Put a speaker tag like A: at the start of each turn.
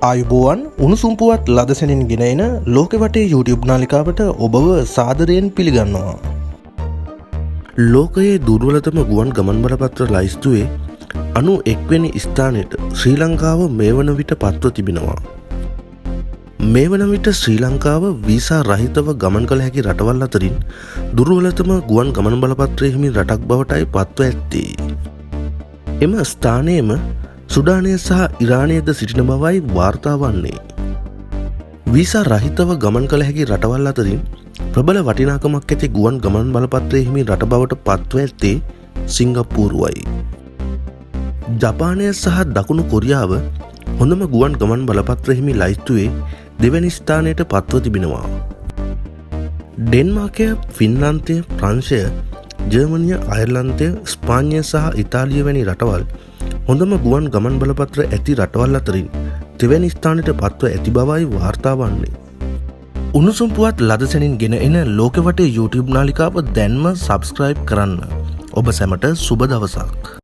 A: ආයුබෝවන් උණුසුම් පුවත් ලදසැනින් ගෙන එන ලෝකෙ වටේ YouTube නාලිකාවට ඔබව සාදරයෙන් පිළිගන්නවා. ලෝකයේ දුර්වලතම ගුවන් ගමන් බලපත්‍ර ලයිස්තුවේ 91 වෙනි ස්ථානයට ශ්‍රී ලංකාව මේ වන විට පත්ව තිබෙනවා. මේ වන විට ශ්‍රී ලංකාව වීසා රහිතව ගමන් කළ හැකි රටවල් අතරින් දුර්වලතම ගුවන් ගමන් බලපත්‍රයේ හිමි රටක් බවටයි පත්ව ඇත්තේ. එම ස්ථානයේම සුඩානය සහ ඉරානයද සිටින බවයි වාර්තා වන්නේ. වීසා රහිතව ගමන් කළ හැකි රටවල් අතරින් ප්‍රබල වටිනාකමක් ඇති ගුවන් ගමන් බලපත්‍රයේ හිමි රට බවට පත්ව ඇත්තේ සිංගප්පූරුවයි. ජපානය සහ දකුණු කොරියාව හොඳම ගුවන් ගමන් බලපත්‍ර හිමි ලයිස්තුවේ දෙවැනි ස්ථානයට පත්ව තිබෙනවා. ඩෙන්මාර්කය, ෆින්ලාන්තය, ප්‍රංශය, ජර්මනිය, අයර්ලන්තය, ස්පාඤ්ඤය සහ ඉතාලිය වැනි රටවල් හොඳම ගුවන් ගමන් බලපත්‍ර ඇති රටවල් අතරින් දෙවැනි ස්ථානයට පත්ව ඇති බවයි වාර්තා වන්නේ. උණුසුම් පුවත් ලදසැනින් ගෙන එන ලෝකෙ වටේ YouTube නාලිකාව දැන්ම සබ්ස්ක්‍රයිබ් කරන්න. ඔබ සැමට සුබ දවසක්.